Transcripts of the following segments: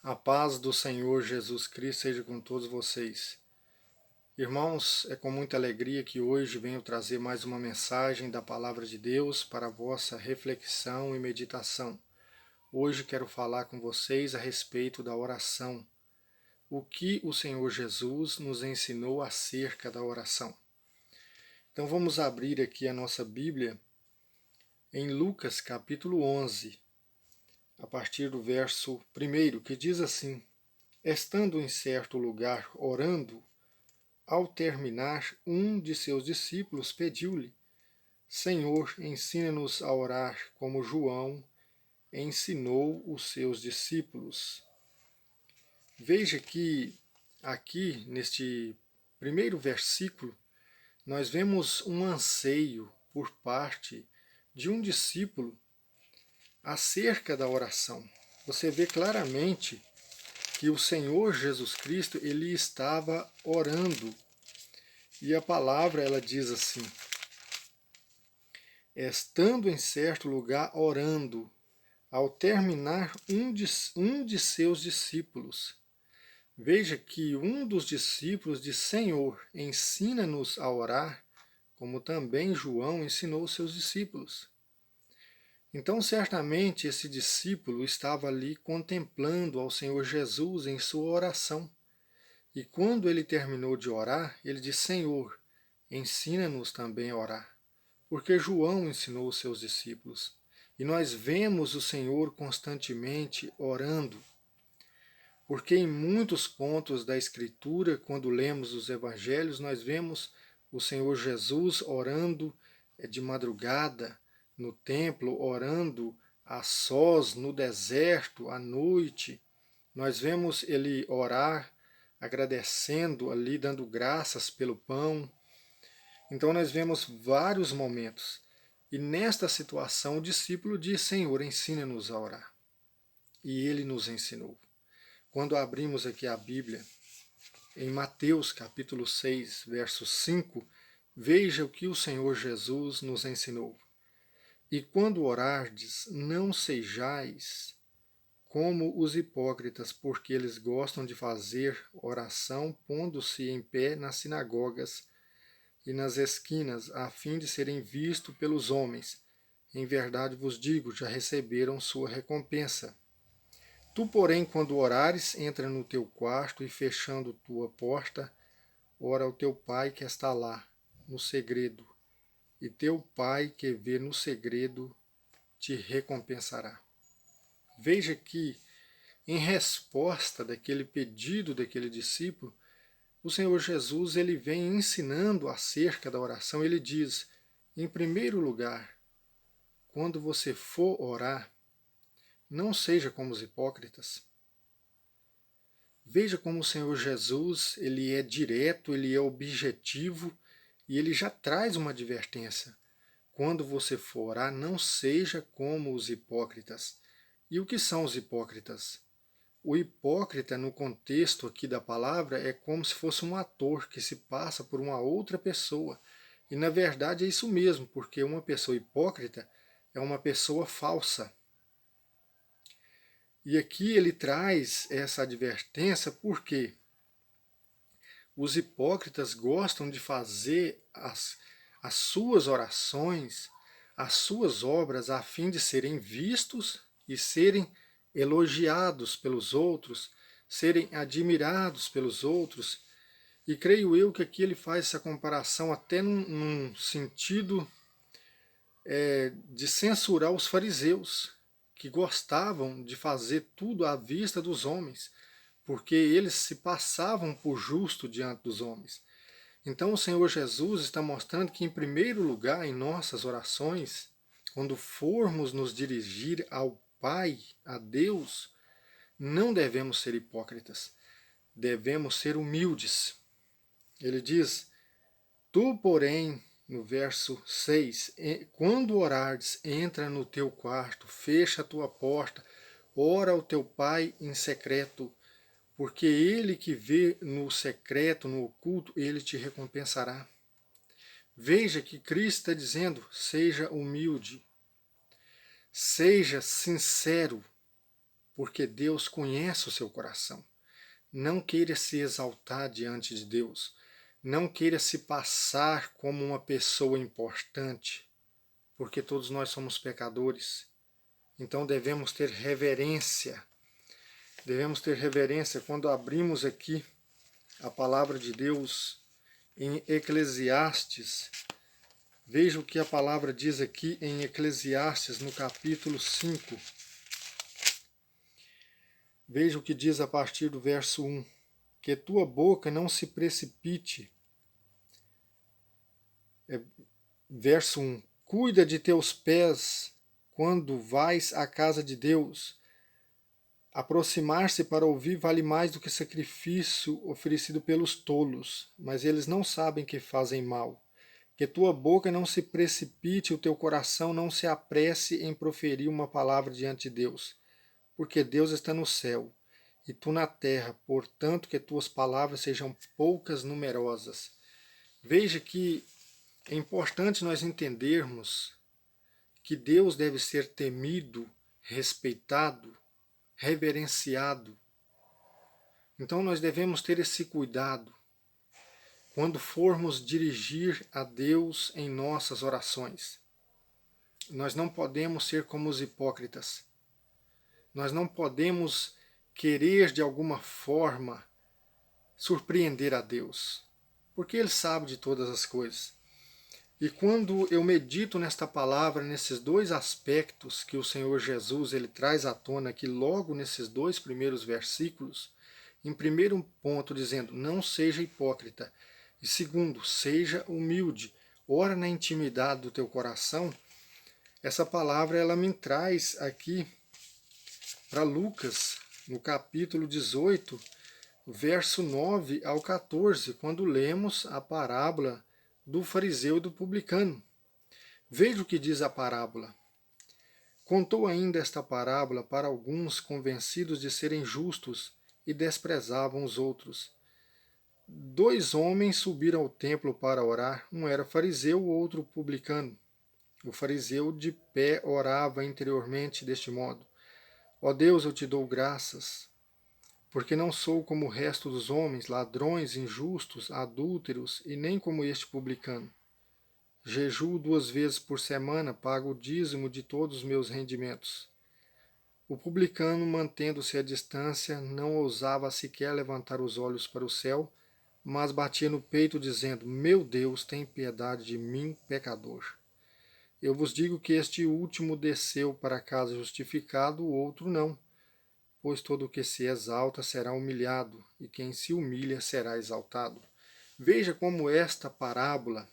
A paz do Senhor Jesus Cristo seja com todos vocês. Irmãos, é com muita alegria que hoje venho trazer mais uma mensagem da Palavra de Deus para a vossa reflexão e meditação. Hoje quero falar com vocês a respeito da oração. O que o Senhor Jesus nos ensinou acerca da oração. Então vamos abrir aqui a nossa Bíblia em Lucas capítulo 11, a partir do verso 1, que diz assim: Estando em certo lugar orando, ao terminar, um de seus discípulos pediu-lhe: Senhor, ensina-nos a orar como João ensinou os seus discípulos. Veja que aqui neste primeiro versículo nós vemos um anseio por parte de um discípulo acerca da oração. Você vê claramente que o Senhor Jesus Cristo ele estava orando. E a palavra ela diz assim: estando em certo lugar orando, ao terminar um de seus discípulos. Veja que um dos discípulos disse: Senhor, ensina-nos a orar, como também João ensinou seus discípulos. Então, certamente, esse discípulo estava ali contemplando ao Senhor Jesus em sua oração. E quando ele terminou de orar, ele disse: Senhor, ensina-nos também a orar. Porque João ensinou os seus discípulos. E nós vemos o Senhor constantemente orando. Porque em muitos pontos da Escritura, quando lemos os Evangelhos, nós vemos o Senhor Jesus orando de madrugada no templo, orando a sós no deserto, à noite. Nós vemos ele orar agradecendo ali, dando graças pelo pão. Então nós vemos vários momentos. E nesta situação o discípulo diz: Senhor, ensina-nos a orar. E ele nos ensinou. Quando abrimos aqui a Bíblia, em Mateus capítulo 6, verso 5, veja o que o Senhor Jesus nos ensinou. E quando orardes, não sejais como os hipócritas, porque eles gostam de fazer oração pondo-se em pé nas sinagogas e nas esquinas, a fim de serem vistos pelos homens. Em verdade vos digo, já receberam sua recompensa. Tu, porém, quando orares, entra no teu quarto e, fechando tua porta, ora ao teu pai que está lá, no segredo, e teu pai que vê no segredo te recompensará. Veja que, em resposta daquele pedido daquele discípulo, o Senhor Jesus ele vem ensinando acerca da oração. Ele diz: em primeiro lugar, quando você for orar, não seja como os hipócritas. Veja como o Senhor Jesus ele é direto, ele é objetivo e ele já traz uma advertência. Quando você for orar, não seja como os hipócritas. E o que são os hipócritas? O hipócrita, no contexto aqui da palavra, é como se fosse um ator que se passa por uma outra pessoa. E na verdade é isso mesmo, porque uma pessoa hipócrita é uma pessoa falsa. E aqui ele traz essa advertência porque os hipócritas gostam de fazer as suas orações, as suas obras, a fim de serem vistos e serem elogiados pelos outros, serem admirados pelos outros. E creio eu que aqui ele faz essa comparação até num sentido de censurar os fariseus, que gostavam de fazer tudo à vista dos homens, porque eles se passavam por justo diante dos homens. Então o Senhor Jesus está mostrando que, em primeiro lugar, em nossas orações, quando formos nos dirigir ao Pai, a Deus, não devemos ser hipócritas, devemos ser humildes. Ele diz: Tu, porém, no verso 6, quando orares, entra no teu quarto, fecha a tua porta, ora ao teu Pai em secreto, porque ele que vê no secreto, no oculto, ele te recompensará. Veja que Cristo está dizendo: seja humilde, seja sincero, porque Deus conhece o seu coração. Não queira se exaltar diante de Deus. Não queira se passar como uma pessoa importante, porque todos nós somos pecadores. Então devemos ter reverência. Devemos ter reverência quando abrimos aqui a palavra de Deus em Eclesiastes. Veja o que a palavra diz aqui em Eclesiastes, no capítulo 5. Veja o que diz a partir do verso 1. Que tua boca não se precipite. Verso 1. Cuida de teus pés quando vais à casa de Deus. Aproximar-se para ouvir vale mais do que sacrifício oferecido pelos tolos, mas eles não sabem que fazem mal. Que tua boca não se precipite, o teu coração não se apresse em proferir uma palavra diante de Deus, porque Deus está no céu e tu na terra, portanto que tuas palavras sejam poucas numerosas. Veja que é importante nós entendermos que Deus deve ser temido, respeitado, reverenciado. Então nós devemos ter esse cuidado quando formos dirigir a Deus em nossas orações. Nós não podemos ser como os hipócritas. Nós não podemos querer de alguma forma surpreender a Deus, porque Ele sabe de todas as coisas. E quando eu medito nesta palavra, nesses dois aspectos que o Senhor Jesus ele traz à tona aqui logo nesses dois primeiros versículos, em primeiro ponto dizendo, não seja hipócrita, e segundo, seja humilde, ora na intimidade do teu coração, essa palavra ela me traz aqui para Lucas, no capítulo 18, verso 9 ao 14, quando lemos a parábola do fariseu e do publicano. Veja o que diz a parábola. Contou ainda esta parábola para alguns convencidos de serem justos e desprezavam os outros. 2 homens subiram ao templo para orar, um era fariseu, o outro publicano. O fariseu de pé orava interiormente deste modo: Ó Deus, eu te dou graças, porque não sou como o resto dos homens, ladrões, injustos, adúlteros, e nem como este publicano. Jejuo 2 vezes por semana, pago o dízimo de todos os meus rendimentos. O publicano, mantendo-se à distância, não ousava sequer levantar os olhos para o céu, mas batia no peito, dizendo: Meu Deus, tem piedade de mim, pecador. Eu vos digo que este último desceu para casa justificado, o outro não. Pois todo o que se exalta será humilhado, e quem se humilha será exaltado. Veja como esta parábola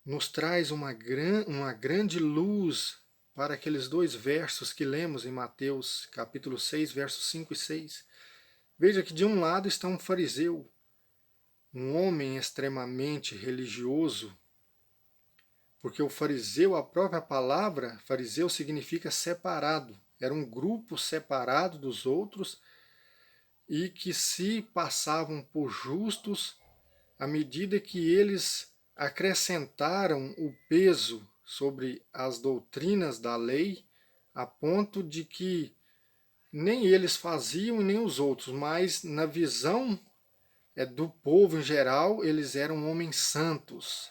nos traz uma grande luz para aqueles 2 versos que lemos em Mateus, capítulo 6, versos 5 e 6. Veja que de um lado está um fariseu, um homem extremamente religioso, porque o fariseu, a própria palavra fariseu significa separado, era um grupo separado dos outros e que se passavam por justos à medida que eles acrescentaram o peso sobre as doutrinas da lei, a ponto de que nem eles faziam e nem os outros, mas na visão do povo em geral, eles eram homens santos,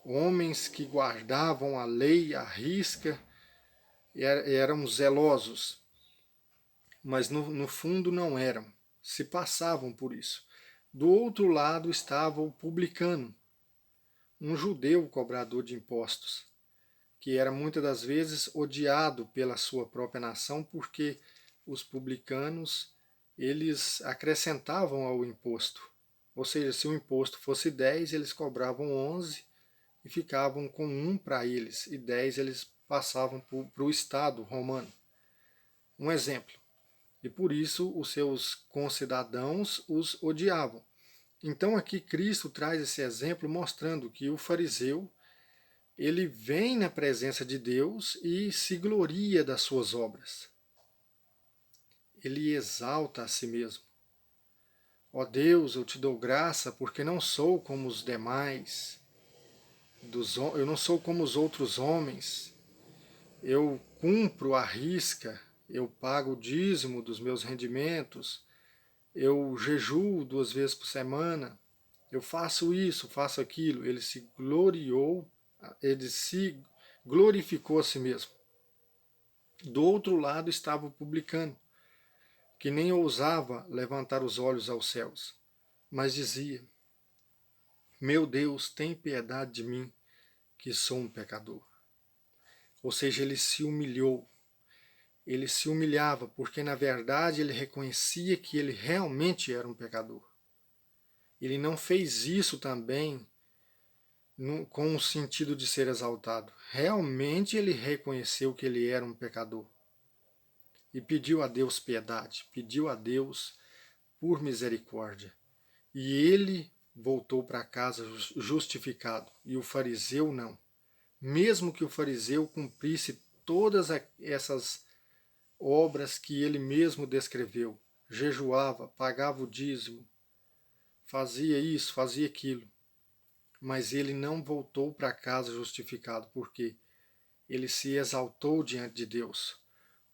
homens que guardavam a lei à risca, eram zelosos, mas no fundo não eram, se passavam por isso. Do outro lado estava o publicano, um judeu cobrador de impostos, que era muitas das vezes odiado pela sua própria nação, porque os publicanos eles acrescentavam ao imposto. Ou seja, se o imposto fosse 10, eles cobravam 11 e ficavam com 1 para eles, e 10 eles passavam para o Estado romano. Um exemplo. E por isso os seus concidadãos os odiavam. Então aqui Cristo traz esse exemplo mostrando que o fariseu ele vem na presença de Deus e se gloria das suas obras. Ele exalta a si mesmo. Ó Deus, eu te dou graça porque não sou como os demais, eu não sou como os outros homens, eu cumpro à risca, eu pago o dízimo dos meus rendimentos, eu jejuo 2 vezes por semana, eu faço isso, faço aquilo. Ele se glorificou a si mesmo. Do outro lado estava o publicano, que nem ousava levantar os olhos aos céus, mas dizia: Meu Deus, tem piedade de mim, que sou um pecador. Ou seja, ele se humilhou. Ele se humilhava porque, na verdade, ele reconhecia que ele realmente era um pecador. Ele não fez isso também com o sentido de ser exaltado. Realmente ele reconheceu que ele era um pecador. E pediu a Deus piedade, pediu a Deus por misericórdia. E ele voltou para casa justificado, e o fariseu não. Mesmo que o fariseu cumprisse todas essas obras que ele mesmo descreveu, jejuava, pagava o dízimo, fazia isso, fazia aquilo, mas ele não voltou para casa justificado, porque ele se exaltou diante de Deus,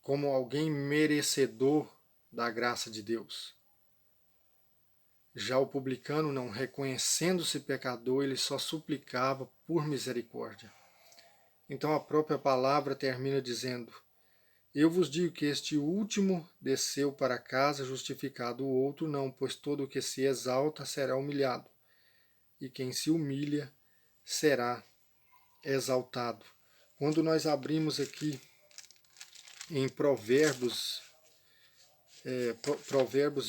como alguém merecedor da graça de Deus. Já o publicano, não, reconhecendo-se pecador, ele só suplicava por misericórdia. Então a própria palavra termina dizendo: Eu vos digo que este último desceu para casa justificado, o outro não, pois todo o que se exalta será humilhado, e quem se humilha será exaltado. Quando nós abrimos aqui em Provérbios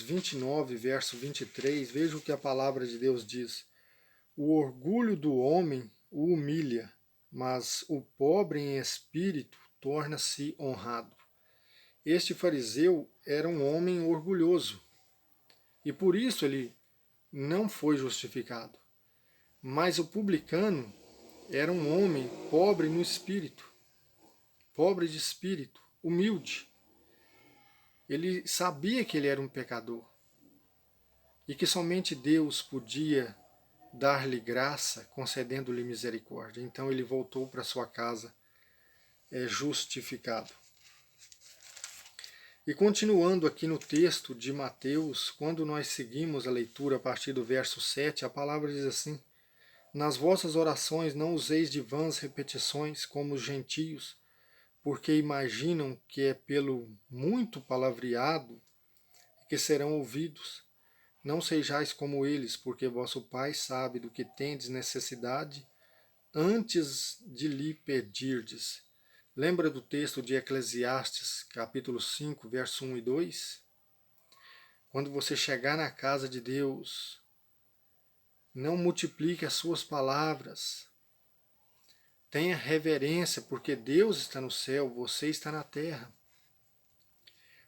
29, verso 23, veja o que a palavra de Deus diz. O orgulho do homem o humilha, mas o pobre em espírito torna-se honrado. Este fariseu era um homem orgulhoso, e por isso ele não foi justificado. Mas o publicano era um homem pobre no espírito, pobre de espírito, humilde. Ele sabia que ele era um pecador e que somente Deus podia dar-lhe graça, concedendo-lhe misericórdia. Então ele voltou para sua casa justificado. E continuando aqui no texto de Mateus, quando nós seguimos a leitura a partir do verso 7, a palavra diz assim: Nas vossas orações não useis de vãs repetições como os gentios, porque imaginam que é pelo muito palavreado que serão ouvidos. Não sejais como eles, porque vosso Pai sabe do que tendes necessidade antes de lhe pedirdes. Lembra do texto de Eclesiastes, capítulo 5, verso 1 e 2? Quando você chegar na casa de Deus, não multiplique as suas palavras. Tenha reverência, porque Deus está no céu, você está na terra.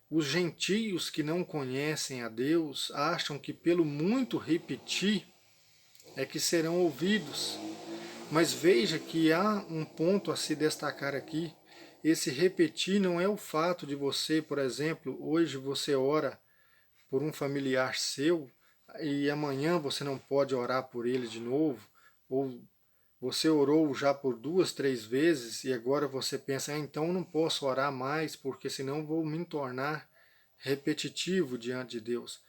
Os gentios que não conhecem a Deus acham que pelo muito repetir é que serão ouvidos. Mas veja que há um ponto a se destacar aqui. Esse repetir não é o fato de você, por exemplo, hoje você ora por um familiar seu e amanhã você não pode orar por ele de novo, ou você orou já por 2, 3 vezes e agora você pensa, então eu não posso orar mais porque senão vou me tornar repetitivo diante de Deus.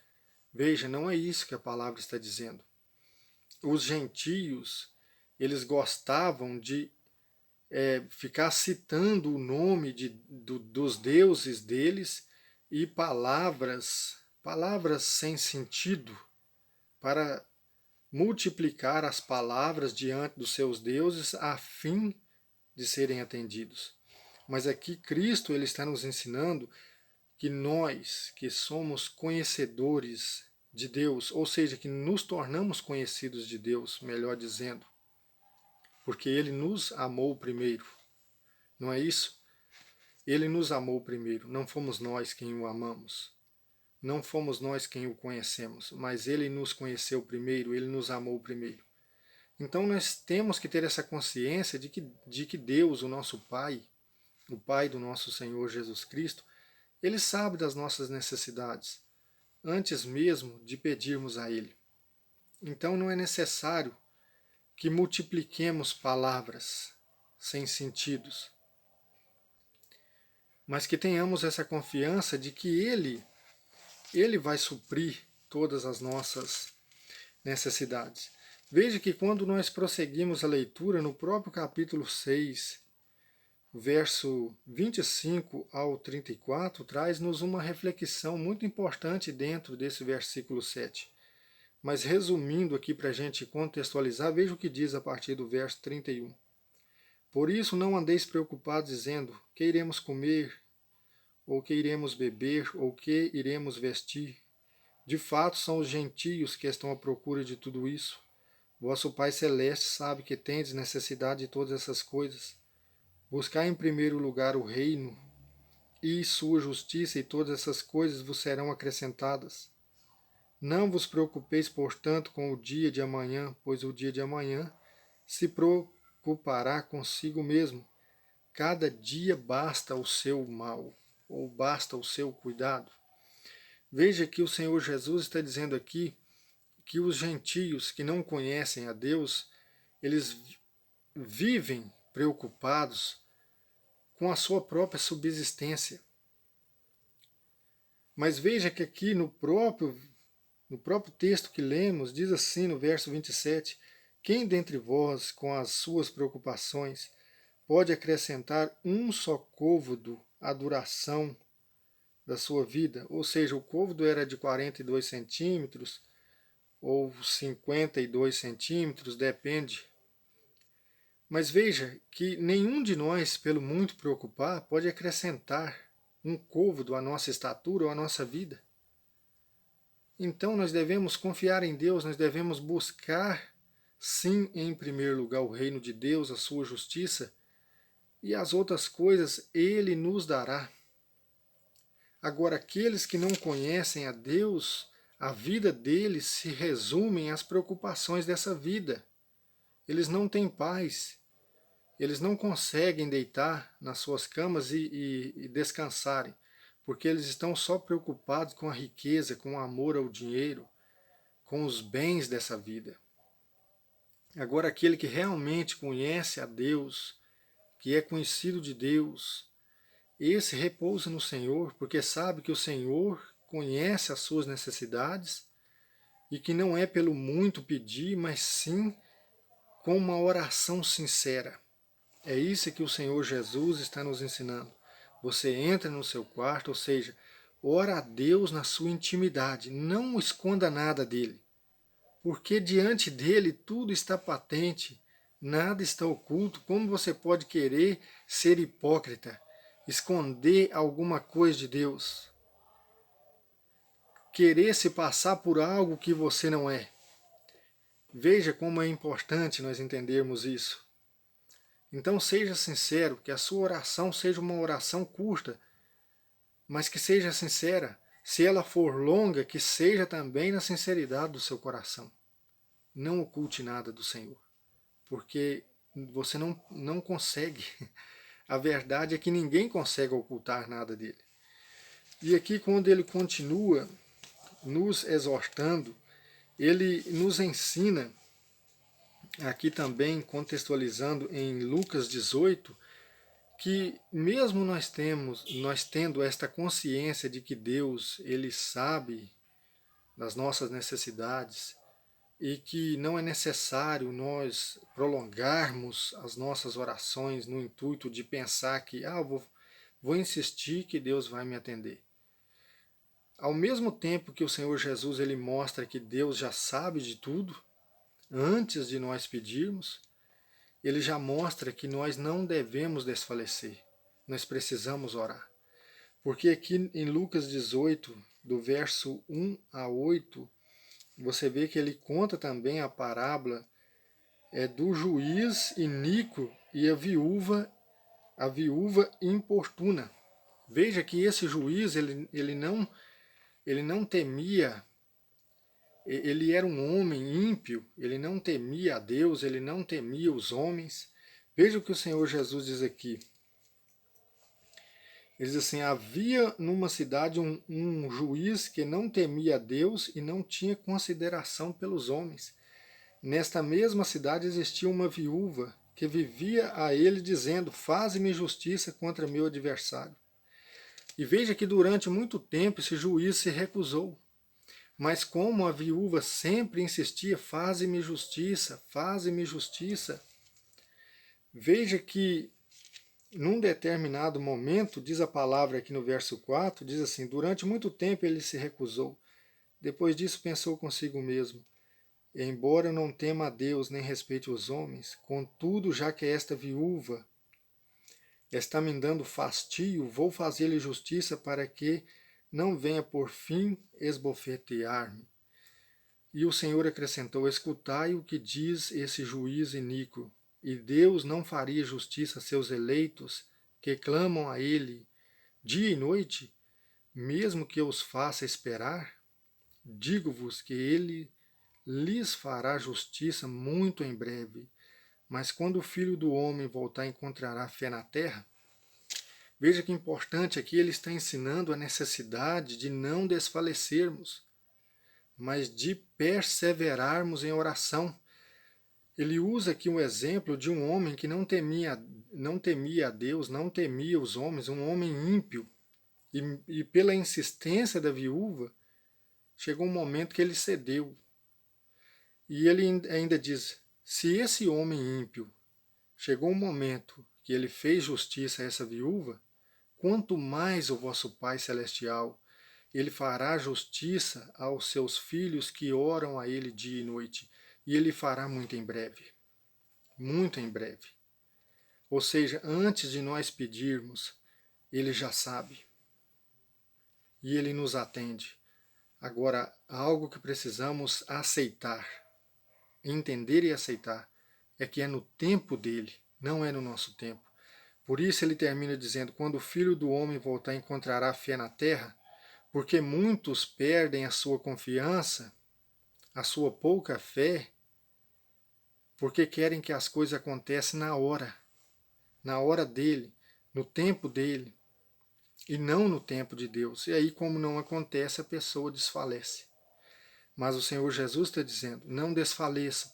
Veja, não é isso que a palavra está dizendo. Os gentios, eles gostavam de ficar citando o nome dos deuses deles e palavras sem sentido, para multiplicar as palavras diante dos seus deuses a fim de serem atendidos. Mas aqui Cristo ele está nos ensinando que nós, que somos conhecedores de Deus, ou seja, que nos tornamos conhecidos de Deus, melhor dizendo, porque Ele nos amou primeiro, não é isso? Ele nos amou primeiro, não fomos nós quem o amamos, não fomos nós quem o conhecemos, mas Ele nos conheceu primeiro, Ele nos amou primeiro. Então nós temos que ter essa consciência de que Deus, o nosso Pai, o Pai do nosso Senhor Jesus Cristo, Ele sabe das nossas necessidades, antes mesmo de pedirmos a Ele. Então não é necessário que multipliquemos palavras sem sentidos. mas que tenhamos essa confiança de que Ele vai suprir todas as nossas necessidades. Veja que quando nós prosseguimos a leitura no próprio capítulo 6, verso 25 ao 34, traz-nos uma reflexão muito importante dentro desse versículo 7. Mas resumindo aqui para a gente contextualizar, veja o que diz a partir do verso 31. Por isso não andeis preocupados dizendo, que iremos comer, ou que iremos beber, ou que iremos vestir. De fato são os gentios que estão à procura de tudo isso. Vosso Pai Celeste sabe que tendes necessidade de todas essas coisas. Buscai em primeiro lugar o reino e sua justiça, e todas essas coisas vos serão acrescentadas. Não vos preocupeis, portanto, com o dia de amanhã, pois o dia de amanhã se preocupará consigo mesmo. Cada dia basta o seu mal, ou basta o seu cuidado. Veja que o Senhor Jesus está dizendo aqui que os gentios que não conhecem a Deus, eles vivem preocupados com a sua própria subsistência. Mas veja que aqui no próprio texto que lemos, diz assim no verso 27, quem dentre vós, com as suas preocupações, pode acrescentar um só côvado à duração da sua vida? Ou seja, o côvado era de 42 centímetros, ou 52 centímetros, depende. Mas veja que nenhum de nós, pelo muito preocupar, pode acrescentar um côvado à nossa estatura ou à nossa vida. Então nós devemos confiar em Deus, nós devemos buscar, sim, em primeiro lugar o reino de Deus, a sua justiça, e as outras coisas Ele nos dará. Agora, aqueles que não conhecem a Deus, a vida deles se resume às preocupações dessa vida. Eles não têm paz. Eles não conseguem deitar nas suas camas e descansarem, porque eles estão só preocupados com a riqueza, com o amor ao dinheiro, com os bens dessa vida. Agora, aquele que realmente conhece a Deus, que é conhecido de Deus, esse repousa no Senhor, porque sabe que o Senhor conhece as suas necessidades e que não é pelo muito pedir, mas sim com uma oração sincera. É isso que o Senhor Jesus está nos ensinando. Você entra no seu quarto, ou seja, ora a Deus na sua intimidade, não esconda nada dele, porque diante dele tudo está patente, nada está oculto. Como você pode querer ser hipócrita, esconder alguma coisa de Deus? Querer se passar por algo que você não é? Veja como é importante nós entendermos isso. Então seja sincero, que a sua oração seja uma oração curta, mas que seja sincera. Se ela for longa, que seja também na sinceridade do seu coração. Não oculte nada do Senhor, porque você não consegue. A verdade é que ninguém consegue ocultar nada dele. E aqui, quando ele continua nos exortando, ele nos ensina, aqui também contextualizando em Lucas 18, que mesmo nós tendo esta consciência de que Deus, ele sabe das nossas necessidades e que não é necessário nós prolongarmos as nossas orações no intuito de pensar que vou insistir que Deus vai me atender. Ao mesmo tempo que o Senhor Jesus ele mostra que Deus já sabe de tudo, antes de nós pedirmos, ele já mostra que nós não devemos desfalecer, nós precisamos orar. Porque aqui em Lucas 18, do verso 1 a 8, você vê que ele conta também a parábola do juiz iníquo e a viúva importuna. Veja que esse juiz ele não temia, ele era um homem ímpio, ele não temia a Deus, ele não temia os homens. Veja o que o Senhor Jesus diz aqui. Ele diz assim, havia numa cidade um juiz que não temia a Deus e não tinha consideração pelos homens. Nesta mesma cidade existia uma viúva que vivia a ele dizendo, faze-me justiça contra meu adversário. E veja que durante muito tempo esse juiz se recusou. Mas como a viúva sempre insistia, faze-me justiça, veja que num determinado momento, diz a palavra aqui no verso 4, diz assim, durante muito tempo ele se recusou. Depois disso pensou consigo mesmo, embora eu não tema a Deus nem respeite os homens, contudo, já que esta viúva está me dando fastio, vou fazer-lhe justiça para que não venha por fim esbofetear-me. E o Senhor acrescentou, escutai o que diz esse juiz iníquo. E Deus não faria justiça a seus eleitos, que clamam a ele dia e noite, mesmo que os faça esperar? Digo-vos que ele lhes fará justiça muito em breve. Mas quando o Filho do Homem voltar, encontrará fé na terra? Veja que importante aqui, ele está ensinando a necessidade de não desfalecermos, mas de perseverarmos em oração. Ele usa aqui um exemplo de um homem que não temia a Deus, não temia os homens, um homem ímpio. E pela insistência da viúva, chegou um momento que ele cedeu. E ele ainda diz, se esse homem ímpio chegou um momento que ele fez justiça a essa viúva, quanto mais o vosso Pai Celestial, ele fará justiça aos seus filhos que oram a ele dia e noite, e ele fará muito em breve. Muito em breve. Ou seja, antes de nós pedirmos, ele já sabe. E ele nos atende. Agora, algo que precisamos aceitar, entender e aceitar, é que é no tempo dele, não é no nosso tempo. Por isso ele termina dizendo, quando o Filho do Homem voltar, encontrará fé na terra, porque muitos perdem a sua confiança, a sua pouca fé, porque querem que as coisas aconteçam na hora dele, no tempo dele, e não no tempo de Deus. E aí, como não acontece, a pessoa desfalece. Mas o Senhor Jesus está dizendo, não desfaleçam,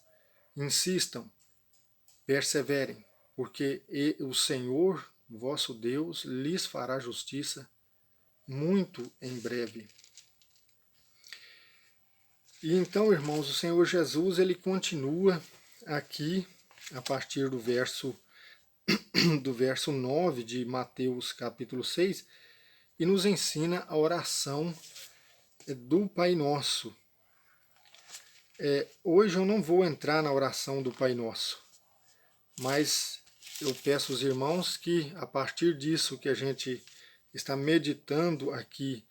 insistam, perseverem, porque o Senhor, vosso Deus, lhes fará justiça muito em breve. E então, irmãos, o Senhor Jesus, ele continua aqui, a partir do verso 9 de Mateus capítulo 6, e nos ensina a oração do Pai Nosso. Hoje eu não vou entrar na oração do Pai Nosso, mas eu peço aos irmãos que, a partir disso que a gente está meditando aqui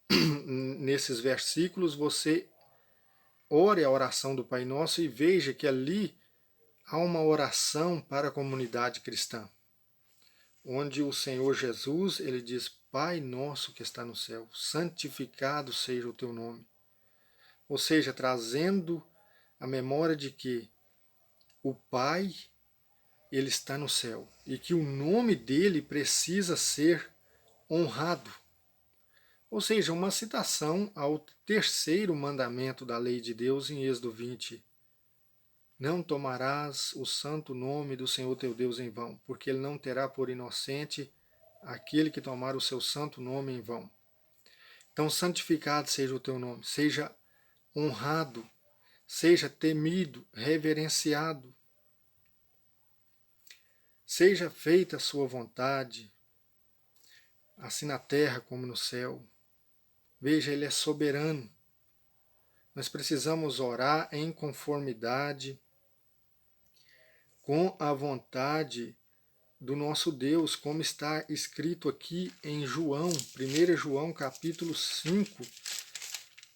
nesses versículos, você ore a oração do Pai Nosso e veja que ali há uma oração para a comunidade cristã, onde o Senhor Jesus, ele diz, Pai nosso que está no céu, santificado seja o teu nome. Ou seja, trazendo a memória de que o Pai, ele está no céu e que o nome dele precisa ser honrado. Ou seja, uma citação ao terceiro mandamento da lei de Deus em Êxodo 20. Não tomarás o santo nome do Senhor teu Deus em vão, porque ele não terá por inocente aquele que tomar o seu santo nome em vão. Então, santificado seja o teu nome, seja honrado, seja temido, reverenciado. Seja feita a sua vontade, assim na terra como no céu. Veja, ele é soberano. Nós precisamos orar em conformidade com a vontade do nosso Deus, como está escrito aqui em João, 1 João capítulo 5.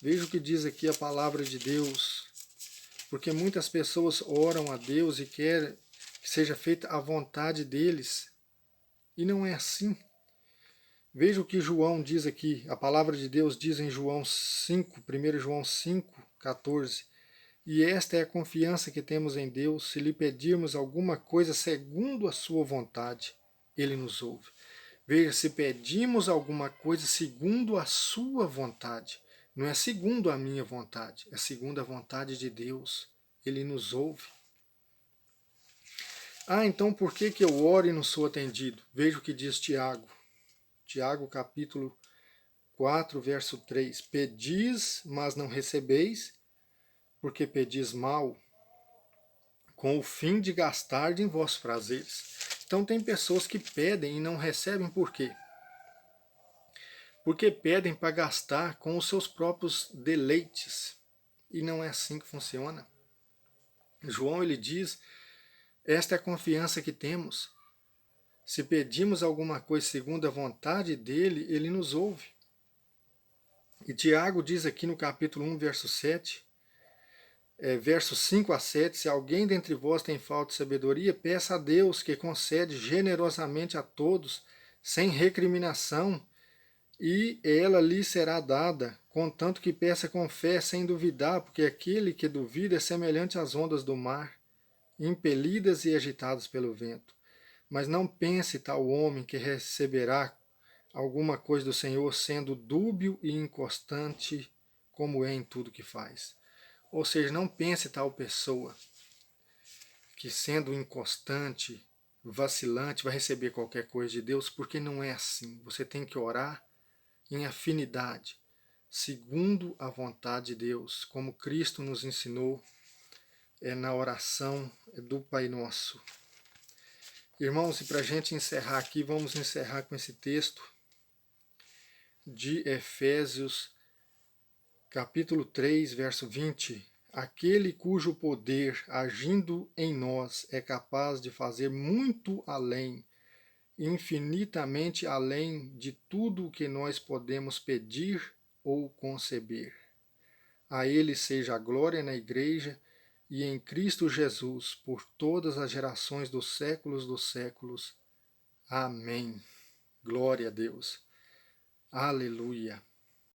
Veja o que diz aqui a palavra de Deus. Porque muitas pessoas oram a Deus e querem que seja feita a vontade deles. E não é assim. Veja o que João diz aqui, a palavra de Deus diz em João 5, 1 João 5, 14. E esta é a confiança que temos em Deus, se lhe pedirmos alguma coisa segundo a sua vontade, ele nos ouve. Veja, se pedimos alguma coisa segundo a sua vontade, não é segundo a minha vontade, é segundo a vontade de Deus, ele nos ouve. Então por que eu oro e não sou atendido? Veja o que diz Tiago. Tiago capítulo 4, verso 3. Pedis, mas não recebeis, porque pedis mal, com o fim de gastar em vossos prazeres. Então tem pessoas que pedem e não recebem por quê? Porque pedem para gastar com os seus próprios deleites. E não é assim que funciona. João ele diz: esta é a confiança que temos. Se pedimos alguma coisa segundo a vontade dele, ele nos ouve. E Tiago diz aqui no capítulo 1, verso 7, versos 5 a 7, se alguém dentre vós tem falta de sabedoria, peça a Deus, que concede generosamente a todos, sem recriminação, e ela lhe será dada, contanto que peça com fé, sem duvidar, porque aquele que duvida é semelhante às ondas do mar, impelidas e agitadas pelo vento. Mas não pense tal homem que receberá alguma coisa do Senhor sendo dúbio e inconstante, como é em tudo que faz. Ou seja, não pense tal pessoa que sendo inconstante, vacilante, vai receber qualquer coisa de Deus, porque não é assim. Você tem que orar em afinidade, segundo a vontade de Deus, como Cristo nos ensinou na oração do Pai Nosso. Irmãos, e para a gente encerrar aqui, vamos encerrar com esse texto de Efésios, capítulo 3, verso 20. Aquele cujo poder, agindo em nós, é capaz de fazer muito além, infinitamente além de tudo o que nós podemos pedir ou conceber. A Ele seja a glória na Igreja e em Cristo Jesus, por todas as gerações dos séculos. Amém. Glória a Deus. Aleluia.